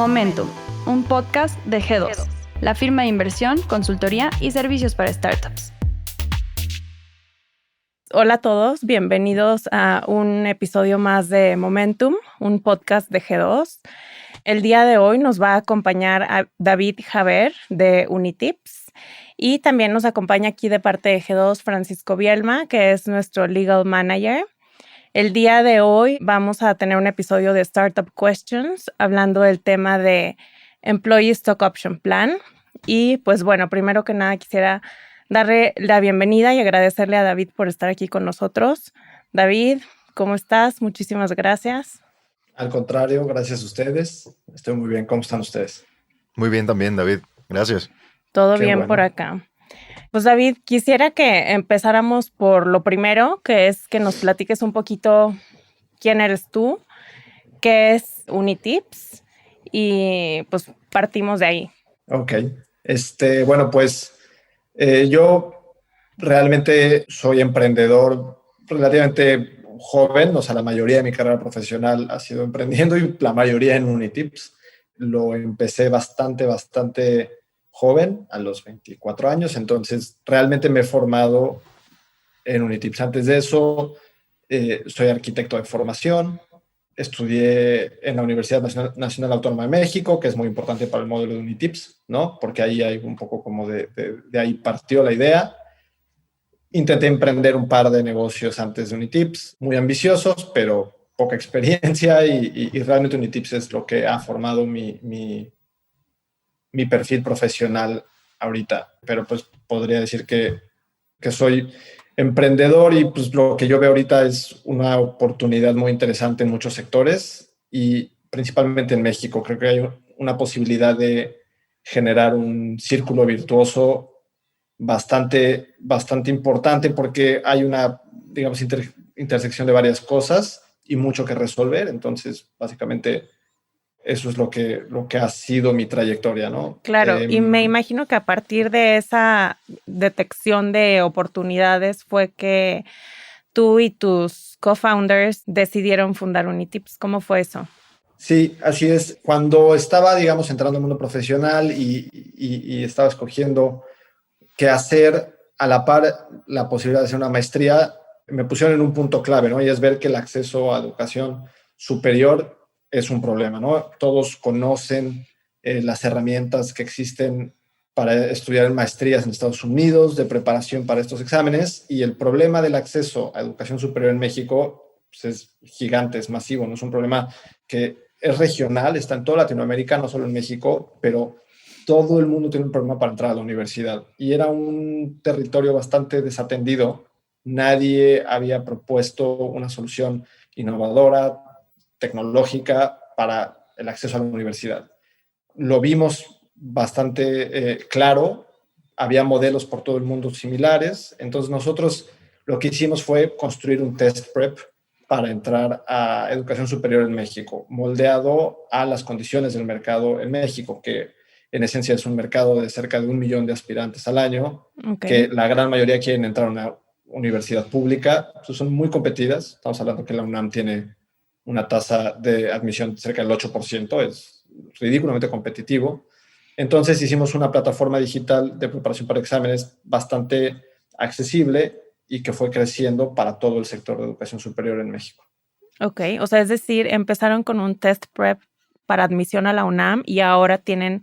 Momentum, un podcast de G2, la firma de inversión, consultoría y servicios para startups. Hola a todos, bienvenidos a un episodio más de Momentum, un podcast de G2. El día de hoy nos va a acompañar a David Haber de Unitips y también nos acompaña aquí de parte de G2 Francisco Bielma, que es nuestro Legal Manager. El día de hoy vamos a tener un episodio de Startup Questions hablando del tema de Employee Stock Option Plan. Y pues bueno, primero que nada quisiera darle la bienvenida y agradecerle a David por estar aquí con nosotros. David, ¿cómo estás? Muchísimas gracias. Al contrario, gracias a ustedes. Estoy muy bien. ¿Cómo están ustedes? Muy bien también, David. Gracias. Todo Qué bien bueno. por acá. Pues David, quisiera que empezáramos por lo primero, que es que nos platiques un poquito quién eres tú, qué es Unitips y pues partimos de ahí. Ok. Bueno, pues yo realmente soy emprendedor relativamente joven, o sea, la mayoría de mi carrera profesional ha sido emprendiendo y la mayoría en Unitips. Lo empecé bastante joven, a los 24 años, entonces realmente me he formado en Unitips. Antes de eso, soy arquitecto de formación. Estudié en la Universidad Nacional Autónoma de México, que es muy importante para el modelo de Unitips, ¿no? Porque ahí hay un poco como de ahí partió la idea. Intenté emprender un par de negocios antes de Unitips, muy ambiciosos, pero poca experiencia y realmente Unitips es lo que ha formado mi perfil profesional ahorita. Pero pues podría decir que soy emprendedor y pues lo que yo veo ahorita es una oportunidad muy interesante en muchos sectores y principalmente en México. Creo que hay una posibilidad de generar un círculo virtuoso bastante importante porque hay una, digamos, intersección de varias cosas y mucho que resolver. Entonces, básicamente, eso es lo que ha sido mi trayectoria, ¿no? Claro, y me imagino que a partir de esa detección de oportunidades fue que tú y tus co-founders decidieron fundar Unitips. ¿Cómo fue eso? Sí, así es. Cuando estaba, digamos, entrando al mundo profesional y estaba escogiendo qué hacer, a la par la posibilidad de hacer una maestría, me pusieron en un punto clave, ¿no? Y es ver que el acceso a educación superior es un problema, ¿no? Todos conocen las herramientas que existen para estudiar en maestrías en Estados Unidos, de preparación para estos exámenes, y el problema del acceso a educación superior en México pues, es gigante, es masivo, no es un problema que es regional, está en toda Latinoamérica, no solo en México, pero todo el mundo tiene un problema para entrar a la universidad. Y era un territorio bastante desatendido. Nadie había propuesto una solución innovadora, tecnológica para el acceso a la universidad. Lo vimos bastante claro. Había modelos por todo el mundo similares. Entonces nosotros lo que hicimos fue construir un test prep para entrar a educación superior en México, moldeado a las condiciones del mercado en México, que en esencia es un mercado de cerca de 1 millón de aspirantes al año, que la gran mayoría quieren entrar a una universidad pública. Pues son muy competidas. Estamos hablando que la UNAM tiene una tasa de admisión cerca del 8%, es ridículamente competitivo. Entonces hicimos una plataforma digital de preparación para exámenes bastante accesible y que fue creciendo para todo el sector de educación superior en México. Ok, o sea, es decir, empezaron con un test prep para admisión a la UNAM y ahora tienen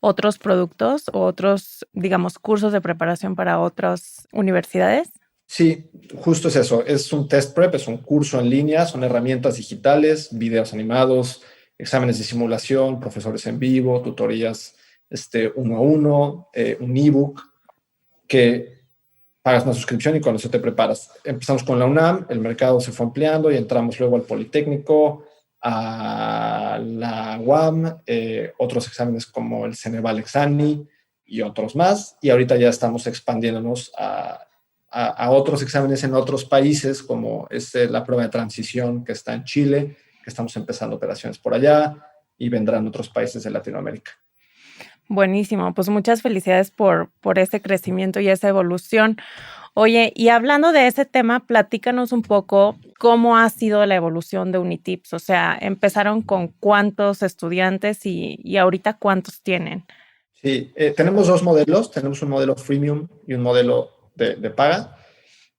otros productos o otros, digamos, cursos de preparación para otras universidades. Sí, justo es eso. Es un test prep, es un curso en línea, son herramientas digitales, videos animados, exámenes de simulación, profesores en vivo, tutorías 1-a-1, un ebook que pagas una suscripción y con eso te preparas. Empezamos con la UNAM, el mercado se fue ampliando y entramos luego al Politécnico, a la UAM, otros exámenes como el Ceneval Exani y otros más. Y ahorita ya estamos expandiéndonos a otros exámenes en otros países, como es la prueba de transición que está en Chile, que estamos empezando operaciones por allá y vendrán otros países de Latinoamérica. Buenísimo, pues muchas felicidades por ese crecimiento y esa evolución. Oye, y hablando de ese tema, platícanos un poco cómo ha sido la evolución de Unitips. O sea, empezaron con cuántos estudiantes y ahorita cuántos tienen. Sí, tenemos dos modelos. Tenemos un modelo freemium y un modelo de paga.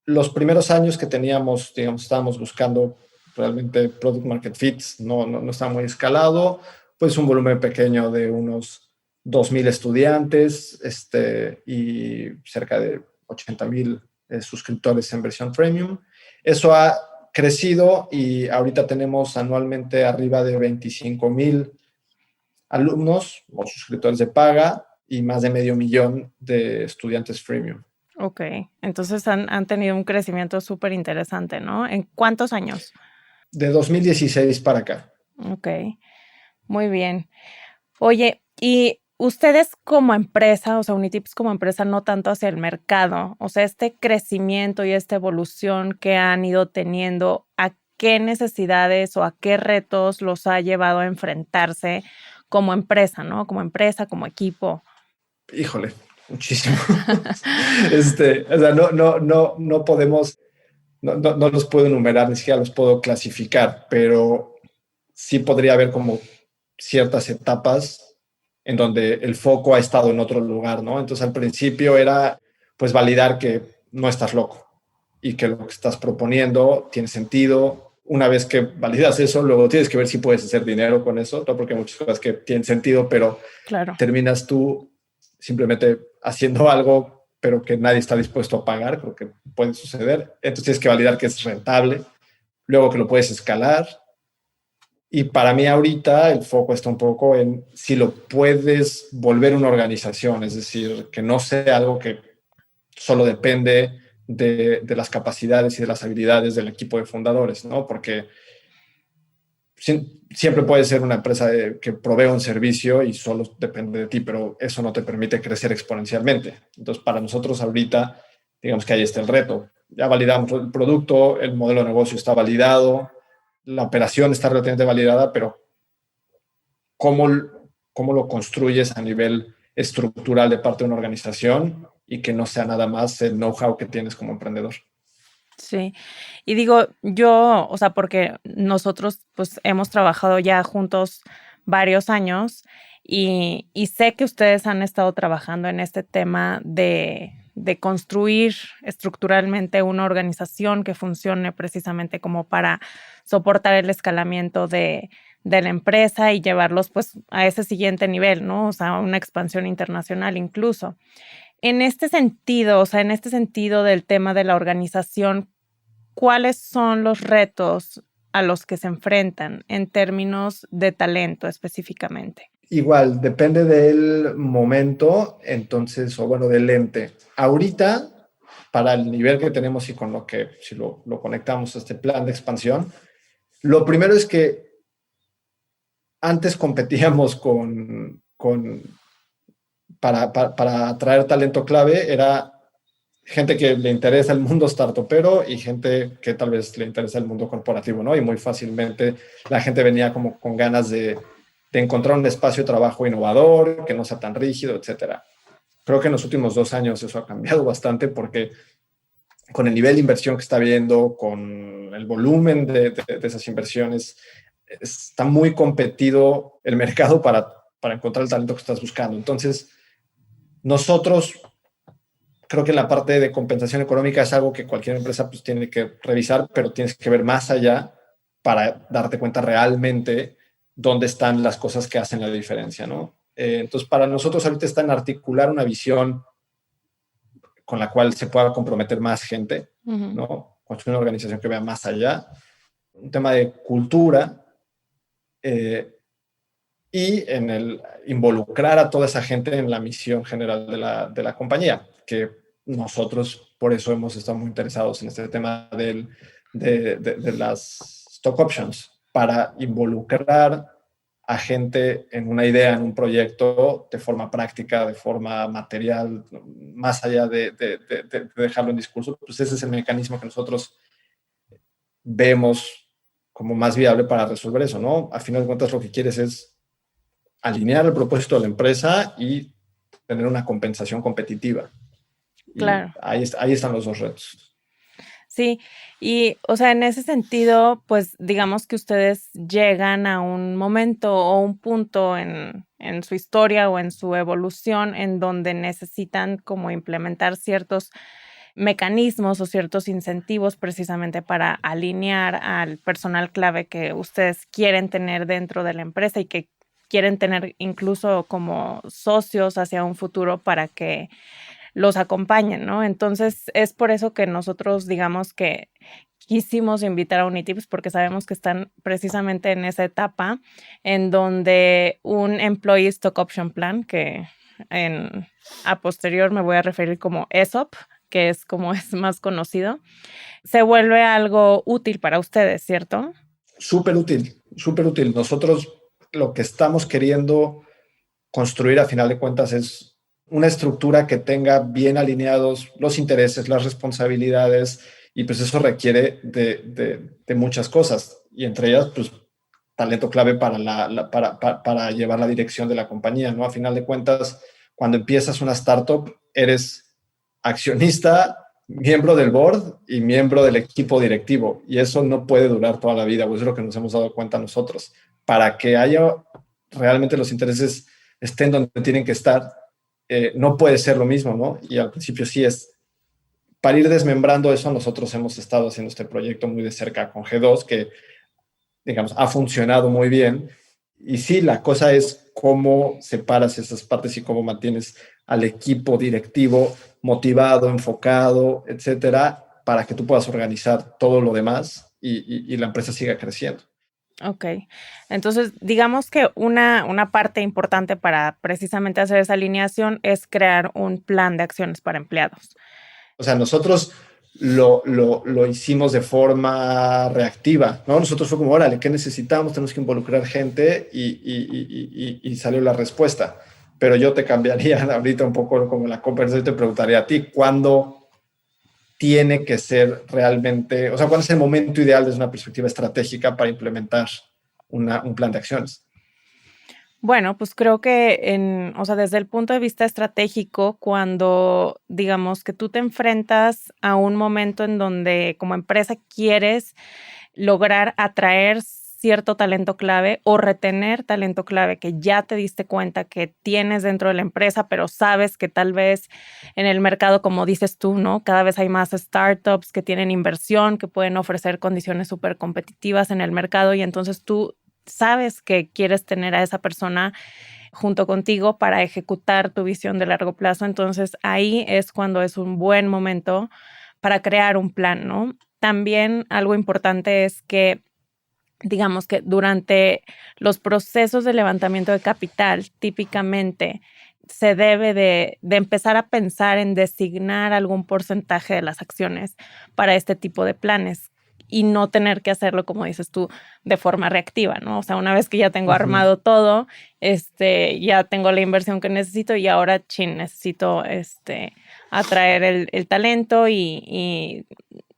Los primeros años que teníamos, digamos, estábamos buscando realmente product market fits, no está muy escalado, pues un volumen pequeño de unos 2,000 estudiantes y cerca de 80,000 suscriptores en versión premium. Eso ha crecido y ahorita tenemos anualmente arriba de 25,000 alumnos o suscriptores de paga y más de 500,000 de estudiantes freemium. Ok, entonces han tenido un crecimiento súper interesante, ¿no? ¿En cuántos años? De 2016 para acá. Ok, muy bien. Oye, y ustedes como empresa, o sea, Unitips como empresa, no tanto hacia el mercado, o sea, este crecimiento y esta evolución que han ido teniendo, ¿a qué necesidades o a qué retos los ha llevado a enfrentarse como empresa, ¿no? Como empresa, como equipo. Híjole, muchísimo. O sea, no podemos, no los puedo enumerar, ni siquiera los puedo clasificar, pero sí podría haber como ciertas etapas en donde el foco ha estado en otro lugar, ¿no? Entonces al principio era pues validar que no estás loco y que lo que estás proponiendo tiene sentido. Una vez que validas eso, luego tienes que ver si puedes hacer dinero con eso, ¿no? Porque hay muchas cosas que tienen sentido, pero Claro. terminas tú simplemente haciendo algo, pero que nadie está dispuesto a pagar, creo que puede suceder. Entonces tienes que validar que es rentable, luego que lo puedes escalar. Y para mí ahorita el foco está un poco en si lo puedes volver una organización, es decir, que no sea algo que solo depende de las capacidades y de las habilidades del equipo de fundadores, ¿no? Porque siempre puede ser una empresa que provee un servicio y solo depende de ti, pero eso no te permite crecer exponencialmente. Entonces, para nosotros ahorita, digamos que ahí está el reto. Ya validamos el producto, el modelo de negocio está validado, la operación está relativamente validada, pero ¿cómo, cómo lo construyes a nivel estructural de parte de una organización y que no sea nada más el know-how que tienes como emprendedor? Sí, y digo, yo, o sea, porque nosotros pues hemos trabajado ya juntos varios años y sé que ustedes han estado trabajando en este tema de construir estructuralmente una organización que funcione precisamente como para soportar el escalamiento de la empresa y llevarlos pues a ese siguiente nivel, ¿no? O sea, una expansión internacional incluso. En este sentido, o sea, en este sentido del tema de la organización, ¿cuáles son los retos a los que se enfrentan en términos de talento específicamente? Igual, depende del momento, entonces, o bueno, del ente. Ahorita, para el nivel que tenemos y con lo que, si lo conectamos a este plan de expansión, lo primero es que antes competíamos para atraer talento clave, era gente que le interesa el mundo startupero y gente que tal vez le interesa el mundo corporativo, ¿no? Y muy fácilmente la gente venía como con ganas de encontrar un espacio de trabajo innovador, que no sea tan rígido, etcétera. Creo que en los últimos 2 años eso ha cambiado bastante porque con el nivel de inversión que está habiendo, con el volumen de esas inversiones, está muy competido el mercado para encontrar el talento que estás buscando. Entonces, nosotros creo que la parte de compensación económica es algo que cualquier empresa pues tiene que revisar, pero tienes que ver más allá para darte cuenta realmente dónde están las cosas que hacen la diferencia, ¿no? Entonces, para nosotros ahorita está en articular una visión con la cual se pueda comprometer más gente, ¿no? Construir una organización que vea más allá, un tema de cultura y en el involucrar a toda esa gente en la misión general de la compañía, que nosotros por eso hemos estado muy interesados en este tema de las stock options, para involucrar a gente en una idea, en un proyecto, de forma práctica, de forma material, más allá de dejarlo en discurso. Pues ese es el mecanismo que nosotros vemos como más viable para resolver eso, ¿no? A final de cuentas, lo que quieres es alinear el propósito de la empresa y tener una compensación competitiva. Claro. ahí están los dos retos. Sí, y o sea, en ese sentido, pues digamos que ustedes llegan a un momento o un punto en su historia o en su evolución en donde necesitan como implementar ciertos mecanismos o ciertos incentivos precisamente para alinear al personal clave que ustedes quieren tener dentro de la empresa y que quieren tener incluso como socios hacia un futuro para que los acompañen, ¿no? Entonces, es por eso que nosotros digamos que quisimos invitar a Unitips porque sabemos que están precisamente en esa etapa en donde un Employee Stock Option Plan, que a posterior me voy a referir como ESOP, que es como es más conocido, se vuelve algo útil para ustedes, ¿cierto? Súper útil, súper útil. Nosotros lo que estamos queriendo construir a final de cuentas es una estructura que tenga bien alineados los intereses, las responsabilidades, y pues eso requiere de muchas cosas, y entre ellas, pues, talento clave para llevar la dirección de la compañía, ¿no? A final de cuentas, cuando empiezas una startup, eres accionista, miembro del board y miembro del equipo directivo, y eso no puede durar toda la vida, pues es lo que nos hemos dado cuenta nosotros. Para que haya realmente los intereses estén donde tienen que estar, no puede ser lo mismo, ¿no? Y al principio sí es. Para ir desmembrando eso, nosotros hemos estado haciendo este proyecto muy de cerca con G2, que, digamos, ha funcionado muy bien. Y sí, la cosa es cómo separas esas partes y cómo mantienes al equipo directivo motivado, enfocado, etcétera, para que tú puedas organizar todo lo demás y la empresa siga creciendo. Ok, entonces digamos que una parte importante para precisamente hacer esa alineación es crear un plan de acciones para empleados. O sea, nosotros lo hicimos de forma reactiva, ¿no? Nosotros fue como, órale, ¿qué necesitamos? Tenemos que involucrar gente y salió la respuesta. Pero yo te cambiaría ahorita un poco como la conversación y te preguntaría a ti, ¿cuándo tiene que ser realmente, o sea, cuándo es el momento ideal desde una perspectiva estratégica para implementar un plan de acciones? Bueno, pues creo que o sea, desde el punto de vista estratégico, cuando digamos que tú te enfrentas a un momento en donde como empresa quieres lograr atraer cierto talento clave o retener talento clave que ya te diste cuenta que tienes dentro de la empresa, pero sabes que tal vez en el mercado, como dices tú, ¿no? Cada vez hay más startups que tienen inversión, que pueden ofrecer condiciones súper competitivas en el mercado y entonces tú sabes que quieres tener a esa persona junto contigo para ejecutar tu visión de largo plazo. Entonces ahí es cuando es un buen momento para crear un plan, ¿no? También algo importante es que, digamos que durante los procesos de levantamiento de capital, típicamente se debe de empezar a pensar en designar algún porcentaje de las acciones para este tipo de planes y no tener que hacerlo, como dices tú, de forma reactiva, ¿no? O sea, una vez que ya tengo armado todo, ya tengo la inversión que necesito y ahora, necesito atraer el talento y,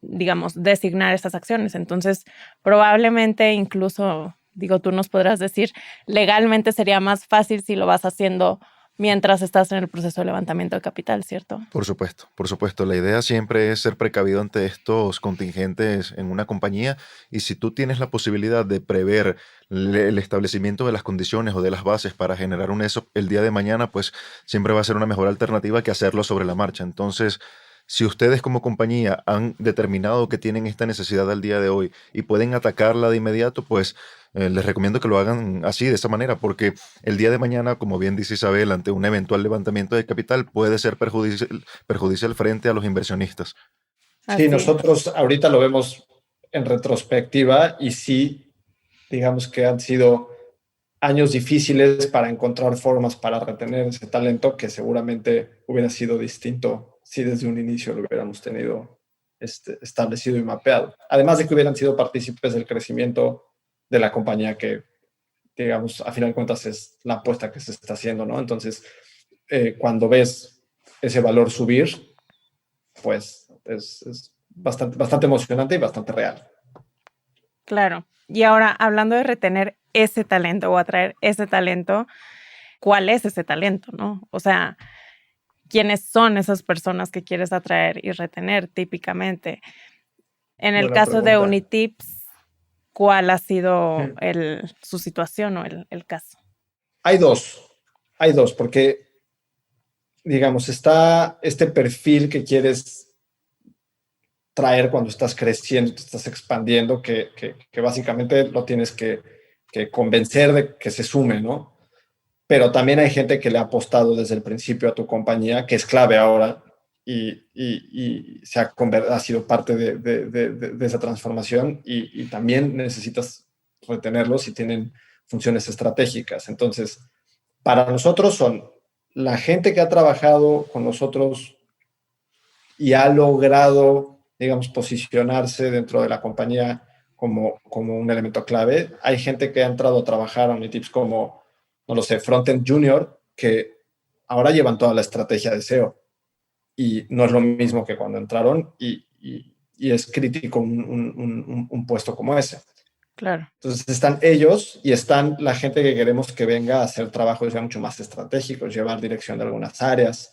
digamos, designar estas acciones. Entonces, probablemente incluso, digo, tú nos podrás decir, legalmente sería más fácil si lo vas haciendo mientras estás en el proceso de levantamiento de capital, ¿cierto? Por supuesto, por supuesto. La idea siempre es ser precavido ante estos contingentes en una compañía, y si tú tienes la posibilidad de prever el establecimiento de las condiciones o de las bases para generar un ESOP el día de mañana, pues siempre va a ser una mejor alternativa que hacerlo sobre la marcha. Entonces, si ustedes como compañía han determinado que tienen esta necesidad al día de hoy y pueden atacarla de inmediato, pues les recomiendo que lo hagan así, de esa manera, porque el día de mañana, como bien dice Isabel, ante un eventual levantamiento de capital puede ser perjudicial frente a los inversionistas. Sí, nosotros ahorita lo vemos en retrospectiva y sí, digamos que han sido años difíciles para encontrar formas para retener ese talento que seguramente hubiera sido distinto si desde un inicio lo hubiéramos tenido establecido y mapeado. Además de que hubieran sido partícipes del crecimiento de la compañía que, digamos, a final de cuentas es la apuesta que se está haciendo, ¿no? Entonces, cuando ves ese valor subir, pues es bastante emocionante y bastante real. Claro. Y ahora, hablando de retener ese talento o atraer ese talento, ¿cuál es ese talento, no? O sea, quiénes son esas personas que quieres atraer y retener típicamente. En el Buena caso de pregunta. Unitips, ¿cuál ha sido Mm. su situación o el caso? Hay dos, porque, digamos, está este perfil que quieres traer cuando estás creciendo, te estás expandiendo, que básicamente lo tienes que convencer de que se sume, ¿no? Pero también hay gente que le ha apostado desde el principio a tu compañía, que es clave ahora y ha sido parte de esa transformación y también necesitas retenerlos si tienen funciones estratégicas. Entonces, para nosotros son la gente que ha trabajado con nosotros y ha logrado, digamos, posicionarse dentro de la compañía como un elemento clave. Hay gente que ha entrado a trabajar a Unitips como, no lo sé, Frontend Junior, que ahora llevan toda la estrategia de SEO y no es lo mismo que cuando entraron y es crítico un puesto como ese. Claro. Entonces están ellos y están la gente que queremos que venga a hacer trabajos ya mucho más estratégicos, llevar dirección de algunas áreas.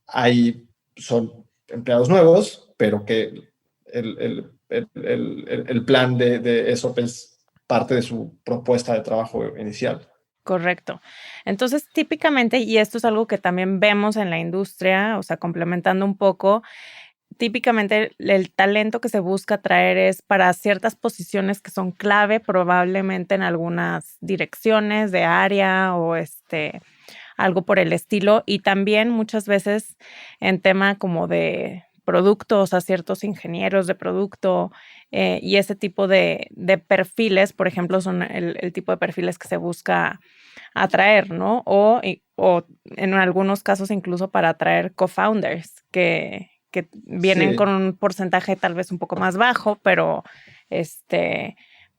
Hay, son empleados nuevos, pero que el plan de ESOP es parte de su propuesta de trabajo inicial. Correcto. Entonces, típicamente, y esto es algo que también vemos en la industria, o sea, complementando un poco, típicamente el talento que se busca traer es para ciertas posiciones que son clave, probablemente en algunas direcciones de área o algo por el estilo, y también muchas veces en tema como de productos, a ciertos ingenieros de producto y ese tipo de perfiles, por ejemplo, son el tipo de perfiles que se busca atraer, ¿no? O en algunos casos incluso para atraer co-founders que vienen Sí, con un porcentaje tal vez un poco más bajo, pero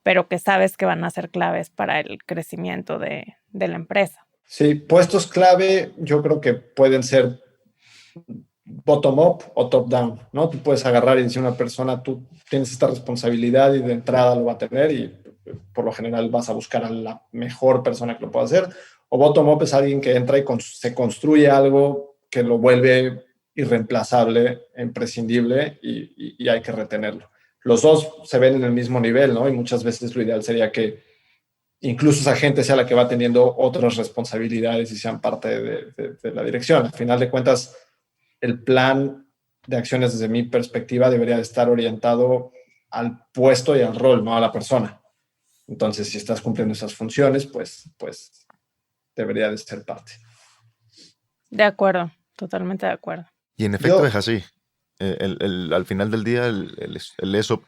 pero que sabes que van a ser claves para el crecimiento de la empresa. sí, puestos clave yo creo que pueden ser bottom-up o top-down, ¿no? Tú puedes agarrar y decir a una persona, tú tienes esta responsabilidad y de entrada lo va a tener y por lo general vas a buscar a la mejor persona que lo pueda hacer. O bottom-up es alguien que entra y se construye algo que lo vuelve irreemplazable, imprescindible y hay que retenerlo. Los dos se ven en el mismo nivel, ¿no? Y muchas veces lo ideal sería que incluso esa gente sea la que va teniendo otras responsabilidades y sean parte de la dirección. Al final de cuentas, el plan de acciones desde mi perspectiva debería de estar orientado al puesto y al rol, no a la persona. Entonces, si estás cumpliendo esas funciones, pues debería de ser parte. De acuerdo, totalmente de acuerdo. Y en efecto Yo, es así. Al final del día, el ESOP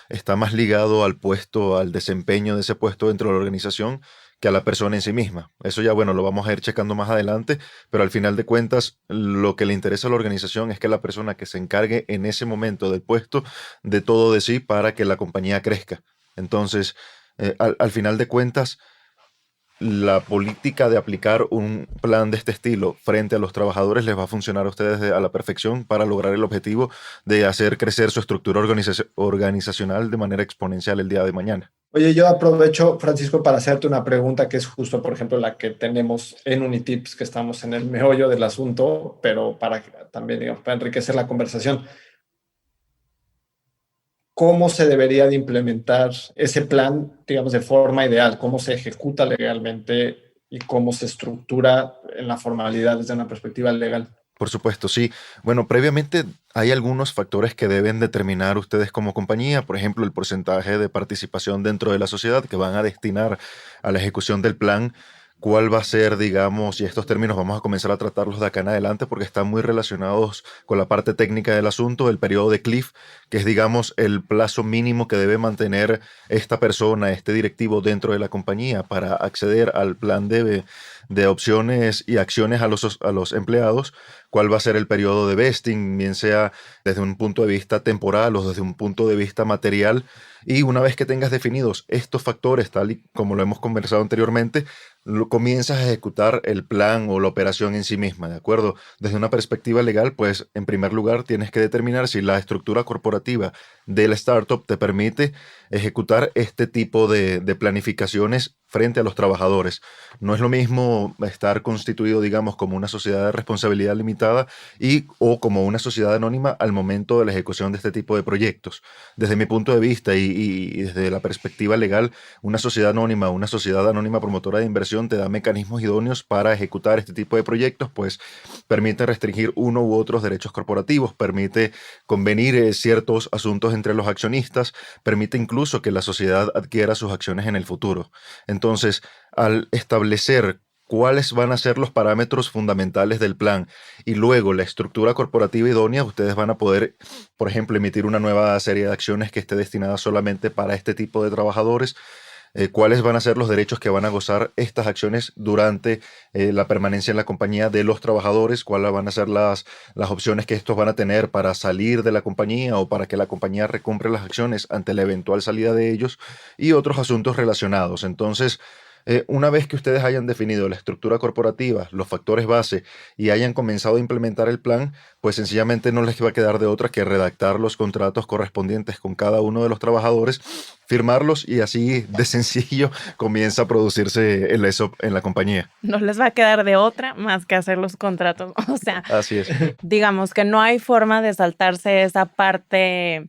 está más ligado al puesto, al desempeño de ese puesto dentro de la organización que a la persona en sí misma. Eso ya, bueno, lo vamos a ir checando más adelante, pero al final de cuentas, lo que le interesa a la organización es que la persona que se encargue en ese momento del puesto de todo de sí para que la compañía crezca. Entonces, al final de cuentas, la política de aplicar un plan de este estilo frente a los trabajadores les va a funcionar a ustedes a la perfección para lograr el objetivo de hacer crecer su estructura organizacional de manera exponencial el día de mañana. oye, yo aprovecho, Francisco, para hacerte una pregunta que es justo, por ejemplo, la que tenemos en Unitips, que estamos en el meollo del asunto, pero para también, digamos, para enriquecer la conversación. ¿Cómo se debería de implementar ese plan, digamos, de forma ideal? ¿Cómo se ejecuta legalmente y cómo se estructura en la formalidad desde una perspectiva legal? Por supuesto, sí. Bueno, previamente hay algunos factores que deben determinar ustedes como compañía, por ejemplo, el porcentaje de participación dentro de la sociedad que van a destinar a la ejecución del plan, cuál va a ser, digamos, y estos términos vamos a comenzar a tratarlos de acá en adelante porque están muy relacionados con la parte técnica del asunto, el periodo de cliff, que es, digamos, el plazo mínimo que debe mantener esta persona, este directivo dentro de la compañía para acceder al plan de opciones y acciones a los empleados, cuál va a ser el periodo de vesting, bien sea desde un punto de vista temporal o desde un punto de vista material. Y una vez que tengas definidos estos factores, tal y como lo hemos conversado anteriormente, comienzas a ejecutar el plan o la operación en sí misma, ¿de acuerdo? Desde una perspectiva legal, pues en primer lugar tienes que determinar si la estructura corporativa de la startup te permite ejecutar este tipo de planificaciones frente a los trabajadores. No es lo mismo estar constituido, digamos, como una sociedad de responsabilidad limitada o como una sociedad anónima al momento de la ejecución de este tipo de proyectos. Desde mi punto de vista y desde la perspectiva legal, una sociedad anónima promotora de inversión te da mecanismos idóneos para ejecutar este tipo de proyectos, pues permite restringir uno u otros derechos corporativos, permite convenir ciertos asuntos entre los accionistas, permite incluso que la sociedad adquiera sus acciones en el futuro. Entonces, al establecer cuáles van a ser los parámetros fundamentales del plan y luego la estructura corporativa idónea, ustedes van a poder, por ejemplo, emitir una nueva serie de acciones que esté destinada solamente para este tipo de trabajadores. Cuáles van a ser los derechos que van a gozar estas acciones durante la permanencia en la compañía de los trabajadores, cuáles van a ser las opciones que estos van a tener para salir de la compañía o para que la compañía recompre las acciones ante la eventual salida de ellos y otros asuntos relacionados. Entonces, una vez que ustedes hayan definido la estructura corporativa, los factores base y hayan comenzado a implementar el plan, pues sencillamente no les va a quedar de otra que redactar los contratos correspondientes con cada uno de los trabajadores, firmarlos y así de sencillo comienza a producirse el ESOP en la compañía. No les va a quedar de otra más que hacer los contratos. O sea, así es. Digamos que no hay forma de saltarse esa parte,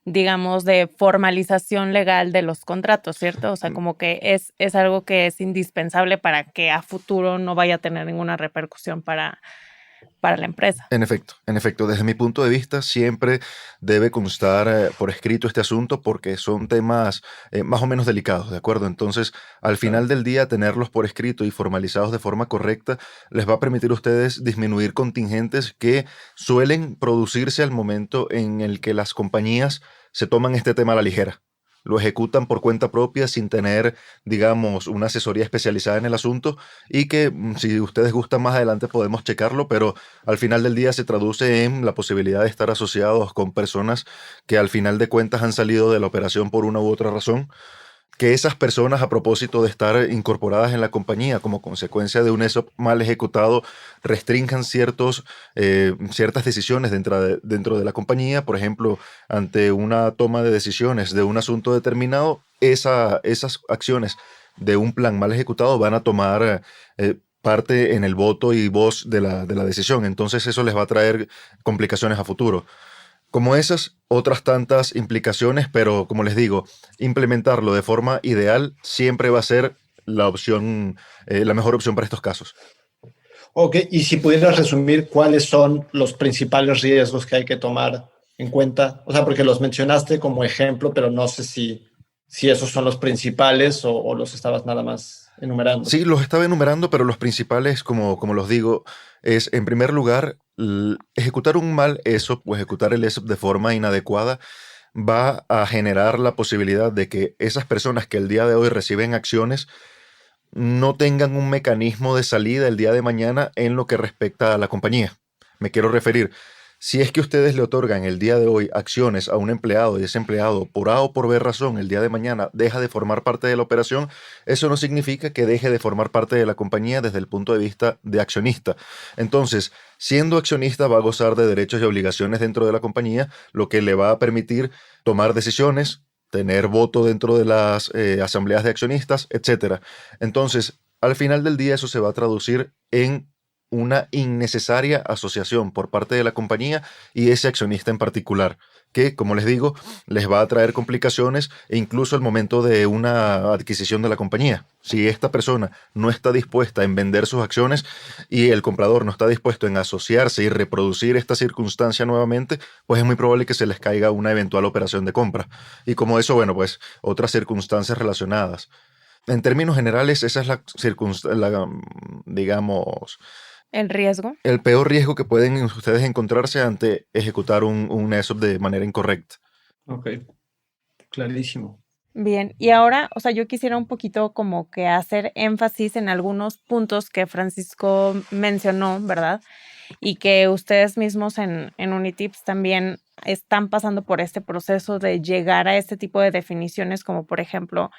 digamos, de formalización legal de los contratos, ¿cierto? O sea, como que es algo que es indispensable para que a futuro no vaya a tener ninguna repercusión para la empresa. En efecto, desde mi punto de vista siempre debe constar por escrito este asunto porque son temas más o menos delicados, ¿de acuerdo? Entonces, al final del día, tenerlos por escrito y formalizados de forma correcta les va a permitir a ustedes disminuir contingentes que suelen producirse al momento en el que las compañías se toman este tema a la ligera. Lo ejecutan por cuenta propia sin tener, digamos, una asesoría especializada en el asunto y que si ustedes gustan más adelante podemos checarlo, pero al final del día se traduce en la posibilidad de estar asociados con personas que al final de cuentas han salido de la operación por una u otra razón, que esas personas, a propósito de estar incorporadas en la compañía como consecuencia de un ESOP mal ejecutado, restrinjan ciertas decisiones dentro de la compañía. Por ejemplo, ante una toma de decisiones de un asunto determinado, esas acciones de un plan mal ejecutado van a tomar parte en el voto y voz de la decisión. Entonces eso les va a traer complicaciones a futuro. Como esas, otras tantas implicaciones, pero como les digo, implementarlo de forma ideal siempre va a ser la mejor opción para estos casos. Ok, y si pudieras resumir cuáles son los principales riesgos que hay que tomar en cuenta, o sea, porque los mencionaste como ejemplo, pero no sé si esos son los principales o los estabas nada más enumerando. Sí, los estaba enumerando, pero los principales, como los digo, es en primer lugar, ejecutar un mal ESOP o ejecutar el ESOP de forma inadecuada va a generar la posibilidad de que esas personas que el día de hoy reciben acciones no tengan un mecanismo de salida el día de mañana en lo que respecta a la compañía. Me quiero referir, si es que ustedes le otorgan el día de hoy acciones a un empleado y ese empleado por A o por B razón el día de mañana deja de formar parte de la operación, eso no significa que deje de formar parte de la compañía desde el punto de vista de accionista. Entonces, siendo accionista va a gozar de derechos y obligaciones dentro de la compañía, lo que le va a permitir tomar decisiones, tener voto dentro de las asambleas de accionistas, etc. Entonces, al final del día eso se va a traducir en una innecesaria asociación por parte de la compañía y ese accionista en particular, que, como les digo, les va a traer complicaciones e incluso al momento de una adquisición de la compañía. Si esta persona no está dispuesta en vender sus acciones y el comprador no está dispuesto en asociarse y reproducir esta circunstancia nuevamente, pues es muy probable que se les caiga una eventual operación de compra. Y como eso, bueno, pues otras circunstancias relacionadas. En términos generales, esa es digamos, ¿El riesgo? el peor riesgo que pueden ustedes encontrarse ante ejecutar un ESOP de manera incorrecta. Ok, clarísimo. Bien, y ahora, o sea, yo quisiera un poquito como que hacer énfasis en algunos puntos que Francisco mencionó, ¿verdad? Y que ustedes mismos en Unitips también están pasando por este proceso de llegar a este tipo de definiciones, como por ejemplo,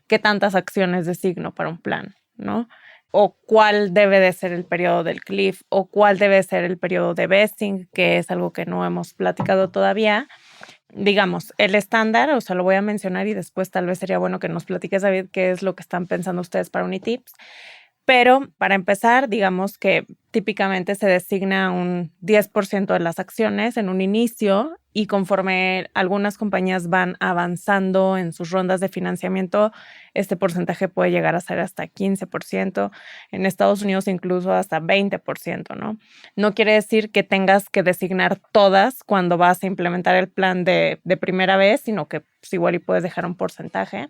qué tantas acciones designo para un plan, ¿no? O cuál debe de ser el periodo del cliff, o cuál debe ser el periodo de vesting, que es algo que no hemos platicado todavía. digamos, el estándar, o sea, lo voy a mencionar y después tal vez sería bueno que nos platiques, David, qué es lo que están pensando ustedes para Unitips. Pero para empezar, digamos que típicamente se designa un 10% de las acciones en un inicio y conforme algunas compañías van avanzando en sus rondas de financiamiento, este porcentaje puede llegar a ser hasta 15%, en Estados Unidos incluso hasta 20%, ¿no? No quiere decir que tengas que designar todas cuando vas a implementar el plan de primera vez, sino que pues, igual y puedes dejar un porcentaje.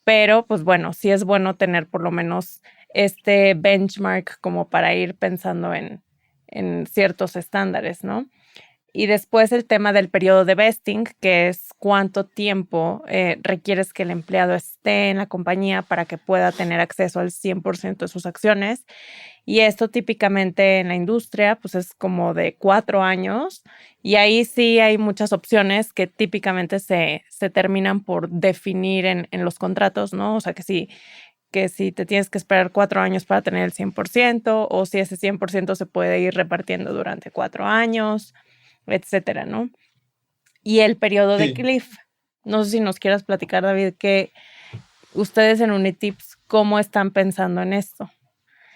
Pero, pues bueno, sí es bueno tener por lo menos este benchmark como para ir pensando en ciertos estándares, ¿no? Y después el tema del periodo de vesting, que es cuánto tiempo requieres que el empleado esté en la compañía para que pueda tener acceso al 100% de sus acciones. Y esto típicamente en la industria pues es como de 4 años y ahí sí hay muchas opciones que típicamente se terminan por definir en los contratos, ¿no? O sea que si te tienes que esperar 4 años para tener el 100% o si ese 100% se puede ir repartiendo durante 4 años, etcétera, ¿no? Y el periodo de cliff. No sé si nos quieras platicar, David, que ustedes en Unitips, ¿cómo están pensando en esto?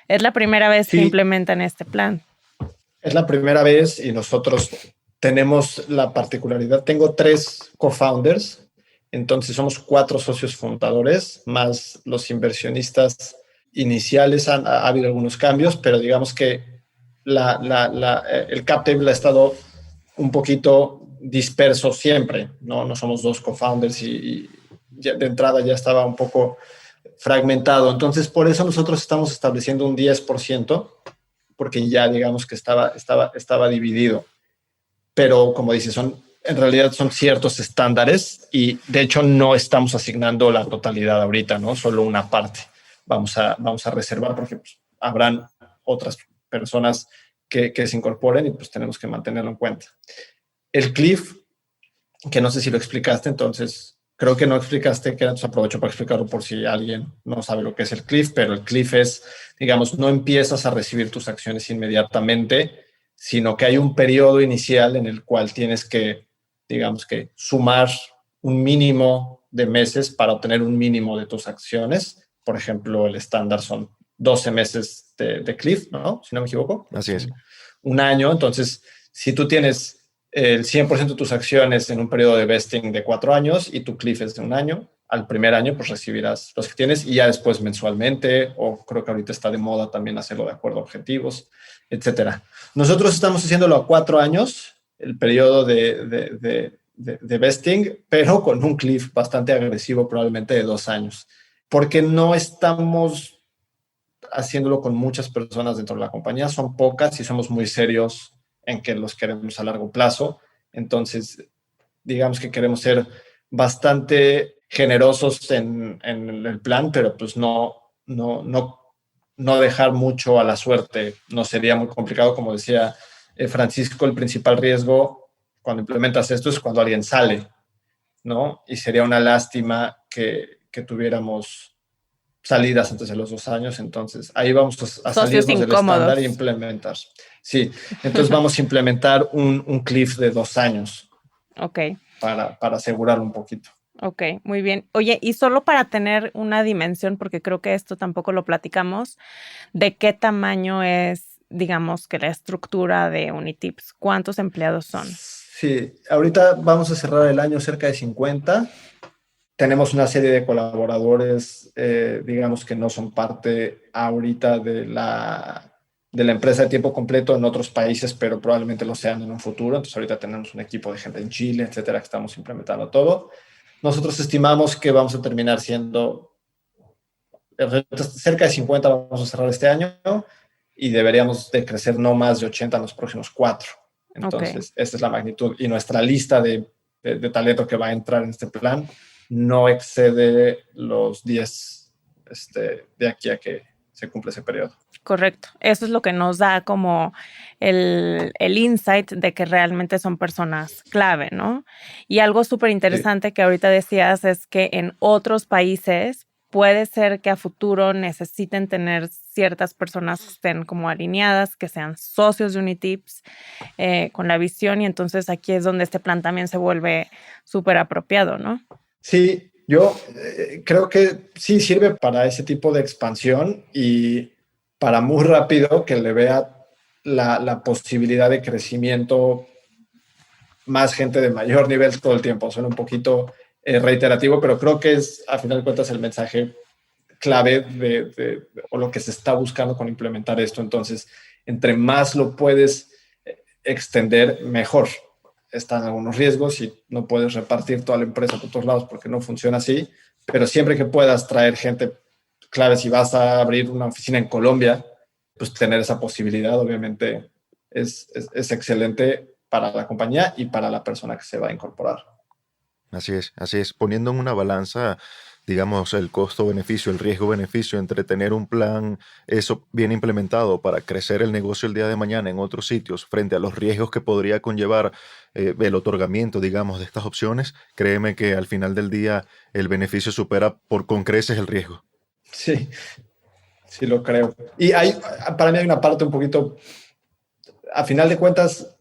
Es la primera vez que implementan este plan. Es la primera vez y nosotros tenemos la particularidad. Tengo 3 co-founders, entonces somos 4 socios fundadores, más los inversionistas iniciales. Ha habido algunos cambios, pero digamos que el cap table ha estado un poquito disperso siempre, ¿no? No somos 2 co-founders y ya de entrada ya estaba un poco fragmentado. Entonces, por eso nosotros estamos estableciendo un 10%, porque ya digamos que estaba dividido. Pero como dices, en realidad son ciertos estándares y de hecho no estamos asignando la totalidad ahorita, ¿no? Solo una parte. Vamos a reservar porque pues, habrán otras personas que se incorporen y pues tenemos que mantenerlo en cuenta. El cliff, que no sé si lo explicaste, entonces creo que no explicaste, que aprovecho para explicarlo por si alguien no sabe lo que es el cliff, pero el cliff es, digamos, no empiezas a recibir tus acciones inmediatamente, sino que hay un periodo inicial en el cual tienes que, digamos que, sumar un mínimo de meses para obtener un mínimo de tus acciones. Por ejemplo, el estándar son 12 meses de cliff, ¿no? Si no me equivoco. Así es. Un año. Entonces, si tú tienes el 100% de tus acciones en un periodo de vesting de 4 años y tu cliff es de un año, al primer año pues recibirás los que tienes y ya después mensualmente, o creo que ahorita está de moda también hacerlo de acuerdo a objetivos, etcétera. Nosotros estamos haciéndolo a 4 años, el periodo de vesting, pero con un cliff bastante agresivo, probablemente de 2 años, porque no estamos haciéndolo con muchas personas dentro de la compañía, son pocas y somos muy serios en que los queremos a largo plazo. Entonces, digamos que queremos ser bastante generosos en el plan, pero pues no dejar mucho a la suerte. No sería muy complicado, como decía Francisco, el principal riesgo cuando implementas esto es cuando alguien sale, ¿no? Y sería una lástima que tuviéramos salidas antes de los 2 años, entonces ahí vamos a salirnos del estándar e implementar. Sí, entonces vamos a implementar un cliff de 2 años. Ok. Para asegurarlo un poquito. Ok, muy bien. Oye, y solo para tener una dimensión, porque creo que esto tampoco lo platicamos, ¿de qué tamaño es, digamos, que la estructura de Unitips? ¿Cuántos empleados son? Sí, ahorita vamos a cerrar el año cerca de 50. Tenemos una serie de colaboradores, digamos, que no son parte ahorita de la empresa de tiempo completo en otros países, pero probablemente lo sean en un futuro. Entonces ahorita tenemos un equipo de gente en Chile, etcétera, que estamos implementando todo. Nosotros estimamos que vamos a terminar siendo cerca de 50, vamos a cerrar este año y deberíamos de crecer no más de 80 en los próximos 4. Entonces, esta es la magnitud. Y nuestra lista de talento que va a entrar en este plan no excede los 10 de aquí a que se cumple ese periodo. Correcto. Eso es lo que nos da como el insight de que realmente son personas clave, ¿no? Y algo súper interesante que ahorita decías es que en otros países puede ser que a futuro necesiten tener ciertas personas que estén como alineadas, que sean socios de Unitips con la visión, y entonces aquí es donde este plan también se vuelve súper apropiado, ¿no? Sí, yo creo que sí sirve para ese tipo de expansión y para muy rápido que le vea la posibilidad de crecimiento, más gente de mayor nivel todo el tiempo. Suena un poquito reiterativo, pero creo que es, a final de cuentas, el mensaje clave o lo que se está buscando con implementar esto. Entonces, entre más lo puedes extender, mejor. Están algunos riesgos y no puedes repartir toda la empresa por todos lados porque no funciona así, pero siempre que puedas traer gente clave, si vas a abrir una oficina en Colombia, pues tener esa posibilidad obviamente es excelente para la compañía y para la persona que se va a incorporar. Así es, así es. Poniendo en una balanza, digamos, el costo-beneficio, el riesgo-beneficio entre tener un plan, eso bien implementado para crecer el negocio el día de mañana en otros sitios, frente a los riesgos que podría conllevar el otorgamiento, digamos, de estas opciones, créeme que al final del día el beneficio supera con creces el riesgo. Sí, sí lo creo. Y para mí hay una parte un poquito, a final de cuentas,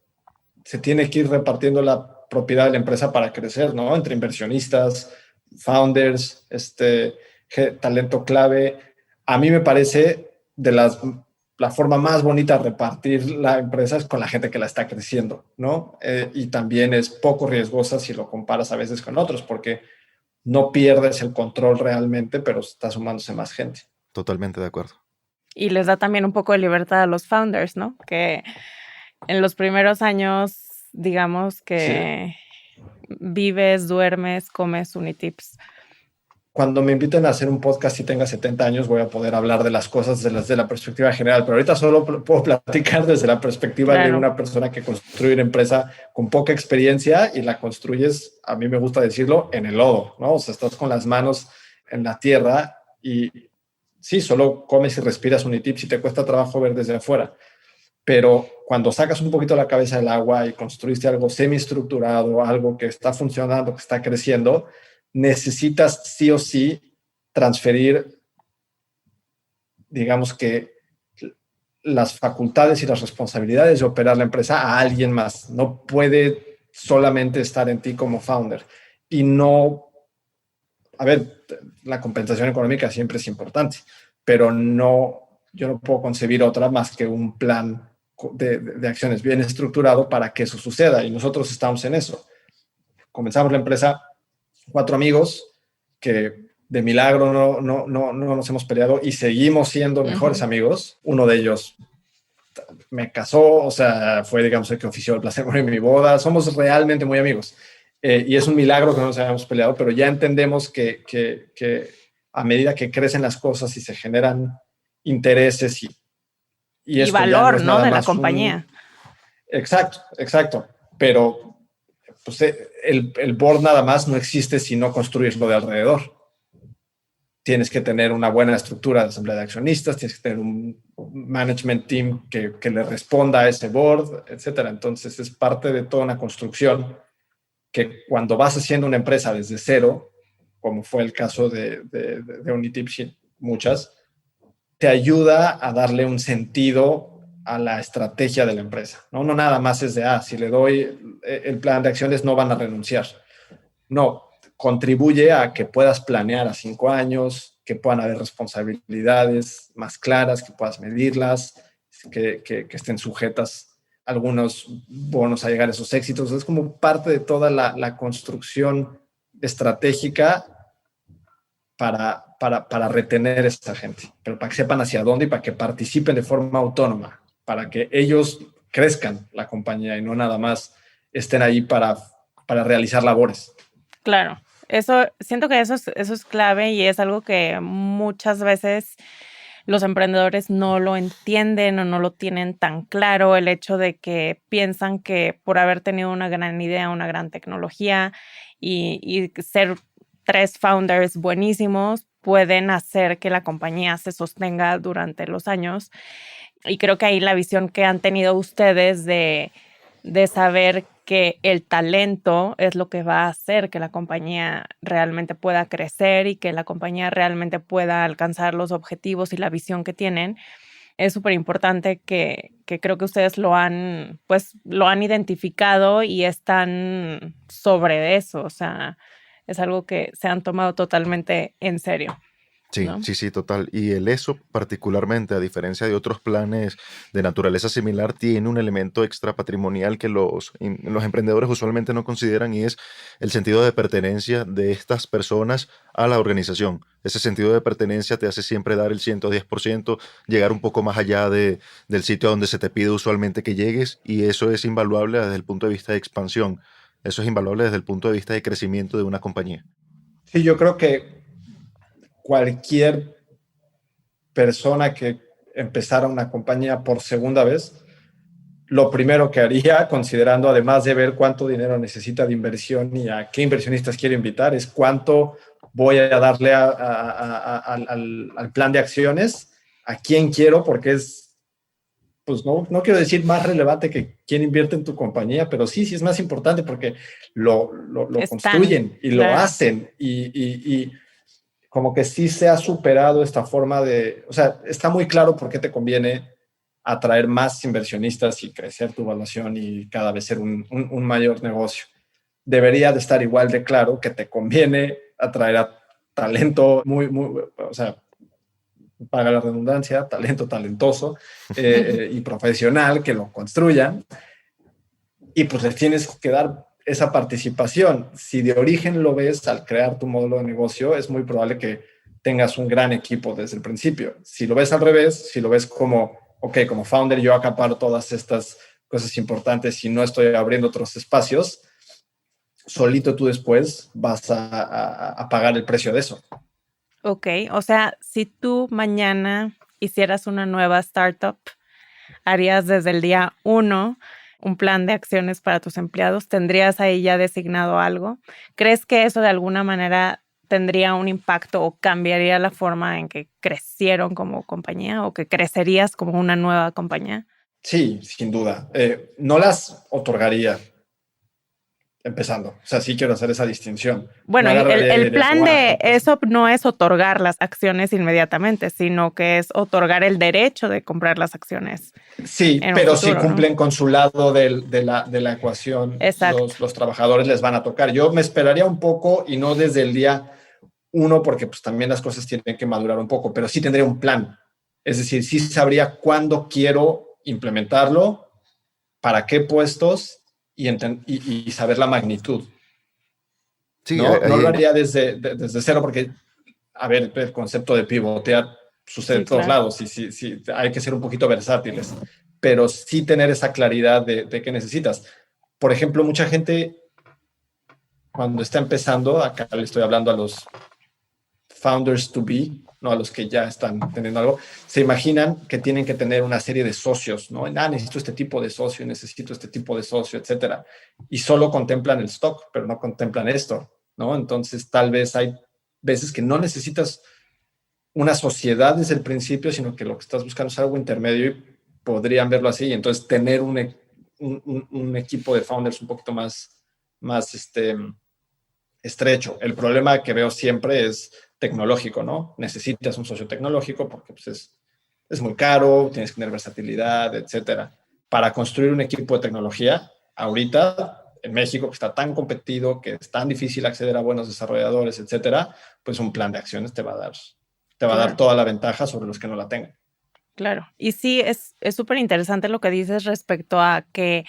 se tiene que ir repartiendo la propiedad de la empresa para crecer, ¿no? Entre inversionistas, founders, talento clave. A mí me parece la forma más bonita de repartir la empresa es con la gente que la está creciendo, ¿no? Y también es poco riesgosa si lo comparas a veces con otros, porque no pierdes el control realmente, pero está sumándose más gente. Totalmente de acuerdo. Y les da también un poco de libertad a los founders, ¿no? Que en los primeros años, digamos que vives, duermes, comes Unitips. Cuando me inviten a hacer un podcast y tenga 70 años, voy a poder hablar de las cosas desde la perspectiva general, pero ahorita solo puedo platicar desde la perspectiva de una persona que construye una empresa con poca experiencia y la construyes, a mí me gusta decirlo, en el lodo, ¿no? O sea, estás con las manos en la tierra y sí, solo comes y respiras Unitips y te cuesta trabajo ver desde afuera. Pero cuando sacas un poquito la cabeza del agua y construiste algo semi-estructurado, algo que está funcionando, que está creciendo, necesitas sí o sí transferir, digamos que las facultades y las responsabilidades de operar la empresa a alguien más. No puede solamente estar en ti como founder. Y no, a ver, la compensación económica siempre es importante, pero no, yo no puedo concebir otra más que un plan de acciones bien estructurado para que eso suceda. Y nosotros estamos en eso. Comenzamos la empresa 4 amigos que de milagro no nos hemos peleado y seguimos siendo mejores amigos. Uno de ellos me casó, o sea, fue, digamos, el que ofició el placer en mi boda. Somos realmente muy amigos. Y es un milagro que no nos hayamos peleado, pero ya entendemos que a medida que crecen las cosas y se generan intereses y valor, ¿no? De la compañía. Exacto. Pero pues, el board nada más no existe si no construyes lo de alrededor. Tienes que tener una buena estructura de asamblea de accionistas, tienes que tener un management team que le responda a ese board, etcétera. Entonces es parte de toda una construcción que cuando vas haciendo una empresa desde cero, como fue el caso de Unitips y muchas, te ayuda a darle un sentido a la estrategia de la empresa. No nada más es de, si le doy el plan de acciones no van a renunciar. No, contribuye a que puedas planear a 5 años, que puedan haber responsabilidades más claras, que puedas medirlas, que estén sujetas algunos bonos a llegar a esos éxitos. Es como parte de toda la construcción estratégica para retener a esta gente, pero para que sepan hacia dónde y para que participen de forma autónoma, para que ellos crezcan la compañía y no nada más estén ahí para realizar labores. Claro, siento que eso es clave y es algo que muchas veces los emprendedores no lo entienden o no lo tienen tan claro, el hecho de que piensan que por haber tenido una gran idea, una gran tecnología y ser 3 founders buenísimos pueden hacer que la compañía se sostenga durante los años. Y creo que ahí la visión que han tenido ustedes de saber que el talento es lo que va a hacer que la compañía realmente pueda crecer y que la compañía realmente pueda alcanzar los objetivos y la visión que tienen. Es súper importante que creo que ustedes lo han identificado y están sobre eso. O sea, es algo que se han tomado totalmente en serio, Sí, ¿no? sí, sí, total. Y el ESOP particularmente, a diferencia de otros planes de naturaleza similar, tiene un elemento extra patrimonial que los emprendedores usualmente no consideran y es el sentido de pertenencia de estas personas a la organización. Ese sentido de pertenencia te hace siempre dar el 110%, llegar un poco más allá del sitio a donde se te pide usualmente que llegues y eso es invaluable desde el punto de vista de expansión. Eso es invaluable desde el punto de vista de crecimiento de una compañía. Sí, yo creo que cualquier persona que empezara una compañía por segunda vez, lo primero que haría, considerando además de ver cuánto dinero necesita de inversión y a qué inversionistas quiere invitar, es cuánto voy a darle al plan de acciones, a quién quiero, porque es, pues no quiero decir más relevante que quién invierte en tu compañía, pero sí es más importante porque lo construyen y lo hacen y como que sí se ha superado esta forma de, o sea, está muy claro por qué te conviene atraer más inversionistas y crecer tu evaluación y cada vez ser un mayor negocio. Debería de estar igual de claro que te conviene atraer a talento o sea, para la redundancia, talento talentoso y profesional que lo construyan y pues les tienes que dar esa participación. Si de origen lo ves al crear tu modelo de negocio, es muy probable que tengas un gran equipo desde el principio. Si lo ves al revés, si lo ves como, ok, como founder yo acaparo todas estas cosas importantes y no estoy abriendo otros espacios, solito tú después vas a pagar el precio de eso. Ok, o sea, si tú mañana hicieras una nueva startup, harías desde el día 1 un plan de acciones para tus empleados, ¿tendrías ahí ya designado algo? ¿Crees que eso de alguna manera tendría un impacto o cambiaría la forma en que crecieron como compañía o que crecerías como una nueva compañía? Sí, sin duda. No las otorgaría empezando. O sea, sí quiero hacer esa distinción. Bueno, No el plan de pues, eso no es otorgar las acciones inmediatamente, sino que es otorgar el derecho de comprar las acciones. Sí, En un pero si futuro, cumplen ¿no? con su lado de la ecuación, Exacto. los trabajadores les van a tocar. Yo me esperaría un poco y no desde el día 1, porque pues también las cosas tienen que madurar un poco, pero sí tendría un plan. Es decir, sí sabría cuándo quiero implementarlo, para qué puestos y saber la magnitud. Sí, No lo haría desde cero porque, a ver, el concepto de pivotear sucede en todos lados y sí, hay que ser un poquito versátiles, pero sí tener esa claridad de qué necesitas. Por ejemplo, mucha gente cuando está empezando, acá le estoy hablando a los founders to be, no a los que ya están teniendo algo, se imaginan que tienen que tener una serie de socios, ¿no? Necesito este tipo de socio, necesito este tipo de socio, etcétera. Y solo contemplan el stock, pero no contemplan esto, ¿no? Entonces, tal vez hay veces que no necesitas una sociedad desde el principio, sino que lo que estás buscando es algo intermedio y podrían verlo así. Y entonces, tener un equipo de founders un poquito más estrecho. El problema que veo siempre es tecnológico, ¿no? Necesitas un socio tecnológico porque pues, es muy caro, tienes que tener versatilidad, etcétera. Para construir un equipo de tecnología, ahorita en México, que está tan competido, que es tan difícil acceder a buenos desarrolladores, etcétera, pues un plan de acciones te va a dar toda la ventaja sobre los que no la tengan. Claro. Y sí, es súper interesante lo que dices respecto a que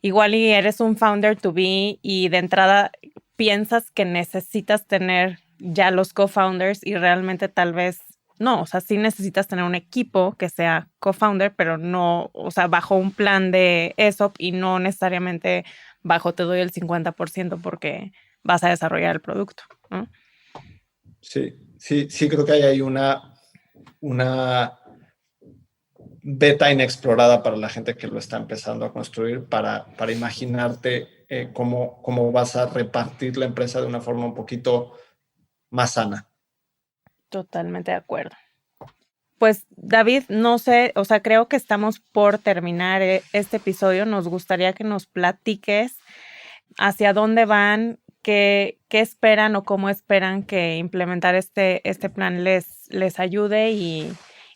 igual y eres un founder to be y de entrada piensas que necesitas tener ya los co-founders y realmente tal vez no, o sea, sí necesitas tener un equipo que sea co-founder, pero no, o sea, bajo un plan de ESOP y no necesariamente bajo te doy el 50% porque vas a desarrollar el producto, ¿no? Sí, creo que hay ahí una beta inexplorada para la gente que lo está empezando a construir, para imaginarte cómo vas a repartir la empresa de una forma un poquito más sana. Totalmente de acuerdo. Pues David, no sé, o sea, creo que estamos por terminar este episodio. Nos gustaría que nos platiques hacia dónde van, qué esperan o cómo esperan que implementar este plan les ayude y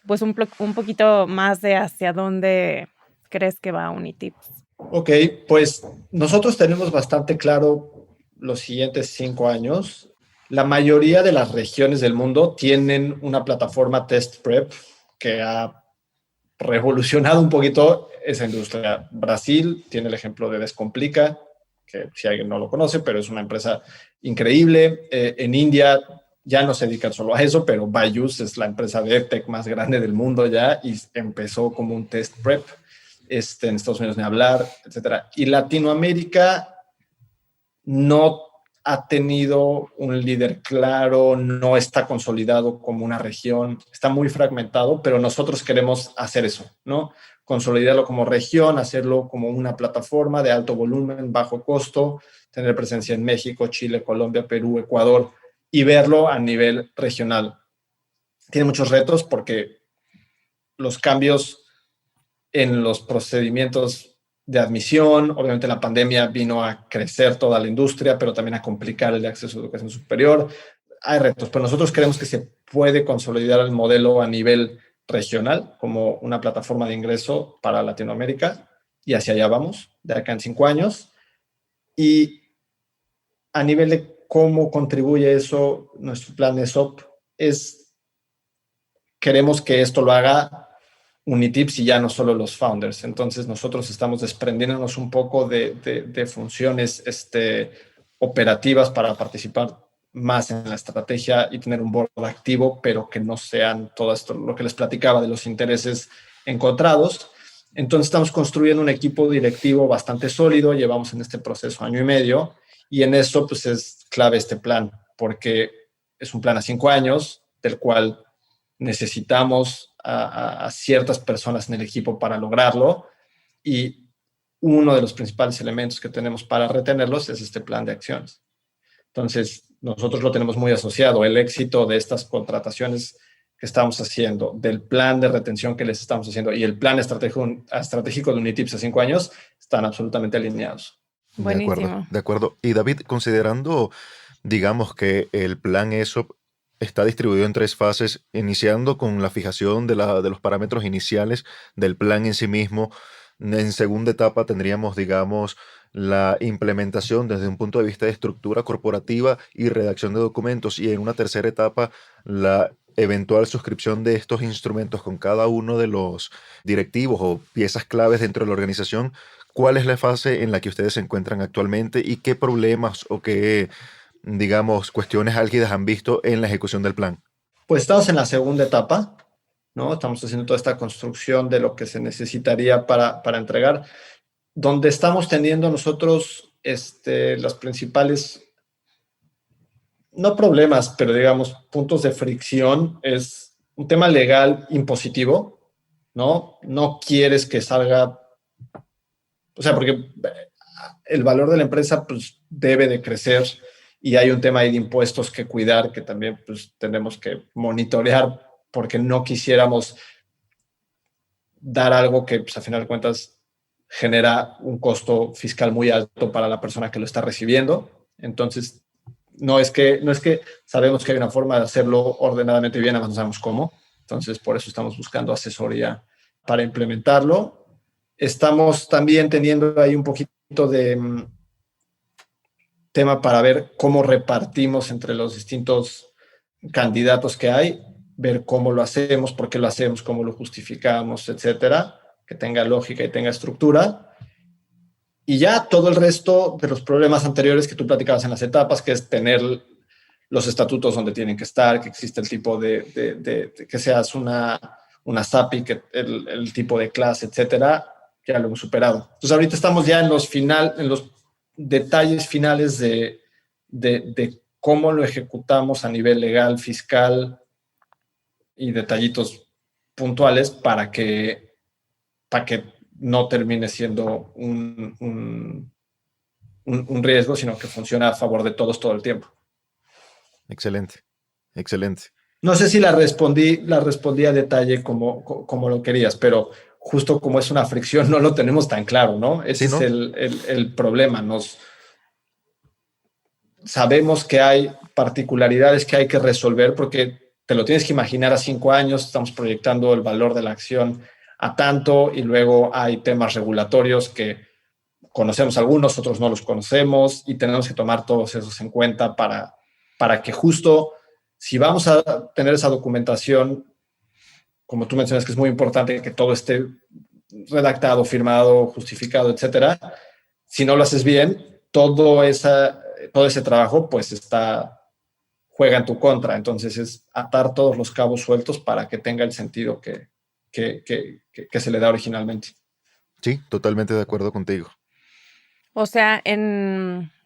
pues un poquito más de hacia dónde crees que va Unitips. Ok, pues nosotros tenemos bastante claro los siguientes 5 años. La mayoría de las regiones del mundo tienen una plataforma Test Prep que ha revolucionado un poquito esa industria. Brasil tiene el ejemplo de Descomplica, que si alguien no lo conoce, pero es una empresa increíble. En India ya no se dedican solo a eso, pero Byju's es la empresa de EdTech más grande del mundo ya y empezó como un test prep. En Estados Unidos ni hablar, etcétera. Y Latinoamérica no ha tenido un líder claro, no está consolidado como una región, está muy fragmentado, pero nosotros queremos hacer eso, ¿no? Consolidarlo como región, hacerlo como una plataforma de alto volumen, bajo costo, tener presencia en México, Chile, Colombia, Perú, Ecuador y verlo a nivel regional. Tiene muchos retos porque los cambios en los procedimientos de admisión, obviamente la pandemia vino a crecer toda la industria, pero también a complicar el acceso a educación superior. Hay retos, pero nosotros creemos que se puede consolidar el modelo a nivel regional como una plataforma de ingreso para Latinoamérica y hacia allá vamos, de acá en 5 años. Y a nivel de cómo contribuye eso, nuestro plan ESOP es, queremos que esto lo haga Unitips y ya no solo los founders. Entonces nosotros estamos desprendiéndonos un poco de funciones operativas para participar más en la estrategia y tener un board activo, pero que no sean todo esto, lo que les platicaba de los intereses encontrados. Entonces estamos construyendo un equipo directivo bastante sólido, llevamos en este proceso 1 año y medio y en eso pues es clave este plan, porque es un plan a 5 años del cual necesitamos a ciertas personas en el equipo para lograrlo y uno de los principales elementos que tenemos para retenerlos es este plan de acciones. Entonces, nosotros lo tenemos muy asociado, el éxito de estas contrataciones que estamos haciendo, del plan de retención que les estamos haciendo y el plan estratégico de Unitips a 5 años están absolutamente alineados. Buenísimo. De acuerdo. Y David, considerando, digamos que el plan ESOP está distribuido en 3 fases, iniciando con la fijación de los parámetros iniciales del plan en sí mismo. En segunda etapa tendríamos, digamos, la implementación desde un punto de vista de estructura corporativa y redacción de documentos. Y en una tercera etapa, la eventual suscripción de estos instrumentos con cada uno de los directivos o piezas claves dentro de la organización. ¿Cuál es la fase en la que ustedes se encuentran actualmente y qué problemas o qué, digamos, cuestiones álgidas han visto en la ejecución del plan? Pues estamos en la segunda etapa, ¿no? Estamos haciendo toda esta construcción de lo que se necesitaría para entregar, donde estamos teniendo nosotros los principales, no problemas, pero digamos, puntos de fricción, es un tema legal impositivo, ¿no? No quieres que salga, o sea, porque el valor de la empresa pues debe de crecer y hay un tema ahí de impuestos que cuidar que también pues tenemos que monitorear porque no quisiéramos dar algo que pues a final de cuentas genera un costo fiscal muy alto para la persona que lo está recibiendo. Entonces, no es que sabemos que hay una forma de hacerlo ordenadamente bien, además no sabemos cómo. Entonces, por eso estamos buscando asesoría para implementarlo. Estamos también teniendo ahí un poquito de tema para ver cómo repartimos entre los distintos candidatos que hay, ver cómo lo hacemos, por qué lo hacemos, cómo lo justificamos, etcétera, que tenga lógica y tenga estructura. Y ya todo el resto de los problemas anteriores que tú platicabas en las etapas, que es tener los estatutos donde tienen que estar, que existe el tipo de que seas una SAPI, que el tipo de clase, etcétera, ya lo hemos superado. Entonces ahorita estamos ya en los detalles finales de cómo lo ejecutamos a nivel legal, fiscal y detallitos puntuales para que no termine siendo un riesgo, sino que funcione a favor de todos todo el tiempo. Excelente, excelente. No sé si la respondí a detalle como lo querías, pero justo como es una fricción, no lo tenemos tan claro, ¿no? Ese Sí, es ¿no? el problema. Sabemos que hay particularidades que hay que resolver porque te lo tienes que imaginar a 5 años, estamos proyectando el valor de la acción a tanto y luego hay temas regulatorios que conocemos algunos, otros no los conocemos y tenemos que tomar todos esos en cuenta para que justo si vamos a tener esa documentación, como tú mencionas que es muy importante que todo esté redactado, firmado, justificado, etcétera, si no lo haces bien, todo ese trabajo pues juega en tu contra. Entonces es atar todos los cabos sueltos para que tenga el sentido que se le da originalmente. Sí, totalmente de acuerdo contigo. O sea,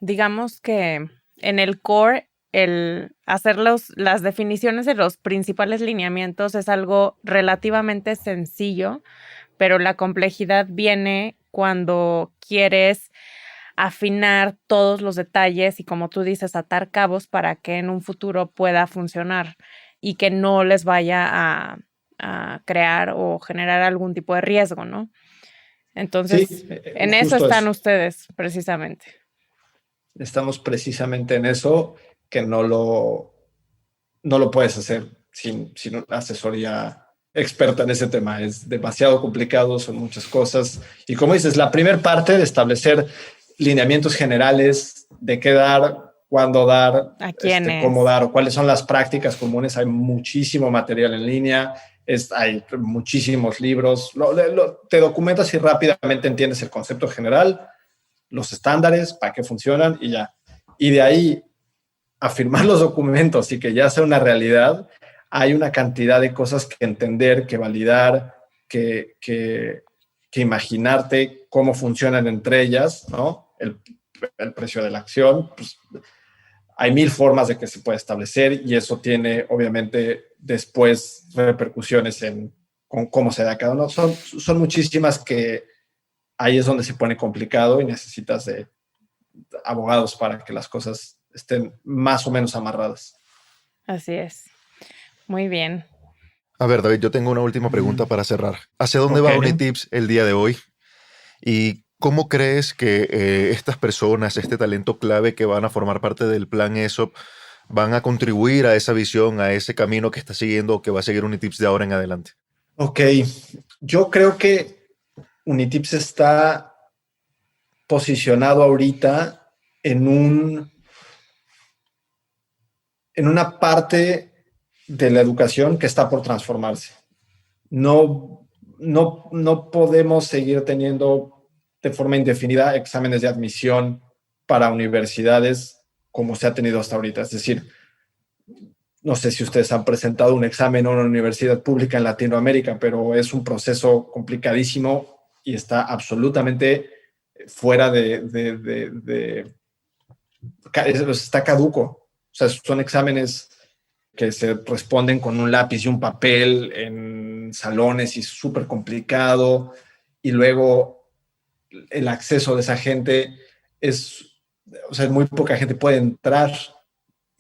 digamos que en el core, el hacer las definiciones de los principales lineamientos es algo relativamente sencillo, pero la complejidad viene cuando quieres afinar todos los detalles y, como tú dices, atar cabos para que en un futuro pueda funcionar y que no les vaya a crear o generar algún tipo de riesgo, ¿no? Sí, Entonces, en eso justo están eso. ustedes, precisamente. Estamos precisamente en eso, que no lo puedes hacer sin una asesoría experta en ese tema. Es demasiado complicado, son muchas cosas. Y como dices, la primera parte de establecer lineamientos generales de qué dar, cuándo dar, ¿A quiénes? cómo dar o cuáles son las prácticas comunes. Hay muchísimo material en línea, hay muchísimos libros. Te documentas y rápidamente entiendes el concepto general, los estándares, para qué funcionan y ya. Y de ahí a firmar los documentos y que ya sea una realidad, hay una cantidad de cosas que entender, que validar, que imaginarte cómo funcionan entre ellas, ¿no? El precio de la acción, pues hay mil formas de que se puede establecer y eso tiene obviamente después repercusiones con cómo se da cada uno. Son muchísimas que ahí es donde se pone complicado y necesitas de abogados para que las cosas estén más o menos amarradas. Así es. Muy bien. A ver, David, yo tengo una última pregunta para cerrar. ¿Hacia dónde Ok. va Unitips el día de hoy? ¿Y cómo crees que estas personas, este talento clave que van a formar parte del plan ESOP, van a contribuir a esa visión, a ese camino que está siguiendo o que va a seguir Unitips de ahora en adelante? Ok, yo creo que Unitips está posicionado ahorita en en una parte de la educación que está por transformarse. No podemos seguir teniendo de forma indefinida exámenes de admisión para universidades como se ha tenido hasta ahorita. Es decir, no sé si ustedes han presentado un examen a una universidad pública en Latinoamérica, pero es un proceso complicadísimo y está absolutamente fuera está caduco. O sea, son exámenes que se responden con un lápiz y un papel en salones y súper complicado. Y luego el acceso de esa gente o sea, muy poca gente puede entrar.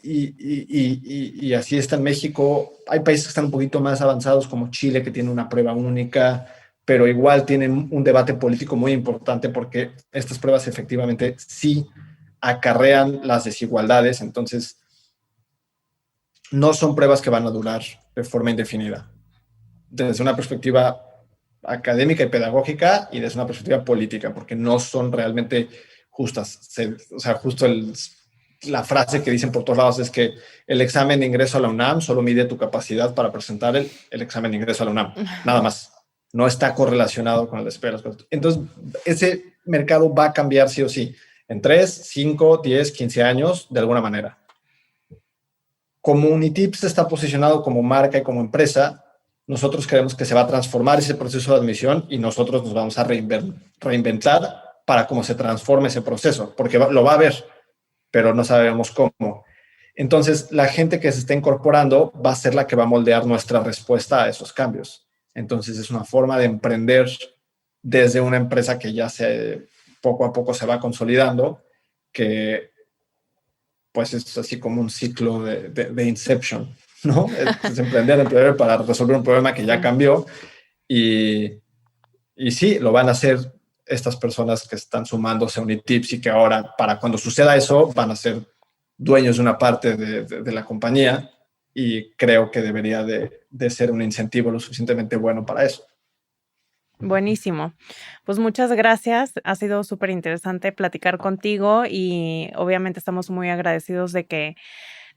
Y así está en México. Hay países que están un poquito más avanzados, como Chile, que tiene una prueba única, pero igual tienen un debate político muy importante porque estas pruebas efectivamente sí acarrean las desigualdades. Entonces, no son pruebas que van a durar de forma indefinida. Desde una perspectiva académica y pedagógica y desde una perspectiva política, porque no son realmente justas. O sea, justo la frase que dicen por todos lados es que el examen de ingreso a la UNAM solo mide tu capacidad para presentar el examen de ingreso a la UNAM. Nada más. No está correlacionado con el despegue. Entonces, ese mercado va a cambiar sí o sí en 3, 5, 10, 15 años de alguna manera. Como Unitips está posicionado como marca y como empresa, nosotros creemos que se va a transformar ese proceso de admisión y nosotros nos vamos a reinventar para cómo se transforme ese proceso, porque lo va a haber, pero no sabemos cómo. Entonces, la gente que se está incorporando va a ser la que va a moldear nuestra respuesta a esos cambios. Entonces, es una forma de emprender desde una empresa que ya poco a poco se va consolidando, que pues es así como un ciclo de Inception. ¿no? Es emprender para resolver un problema que ya cambió. Y sí, lo van a hacer estas personas que están sumándose a Unitips y que ahora, para cuando suceda eso, van a ser dueños de una parte de la compañía, y creo que debería de ser un incentivo lo suficientemente bueno para eso. Buenísimo. Pues muchas gracias. Ha sido súper interesante platicar contigo y obviamente estamos muy agradecidos de que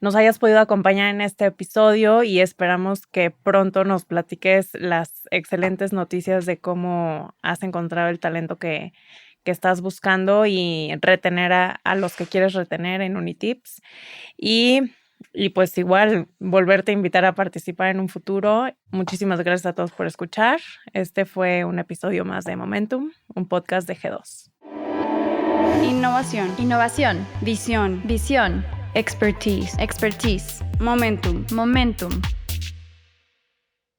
nos hayas podido acompañar en este episodio y esperamos que pronto nos platiques las excelentes noticias de cómo has encontrado el talento que estás buscando y retener a los que quieres retener en Unitips. Y pues igual volverte a invitar a participar en un futuro. Muchísimas gracias a todos por escuchar. Este fue un episodio más de Momentum, un podcast de G2. Innovación. Visión. Expertise. Momentum. Momentum.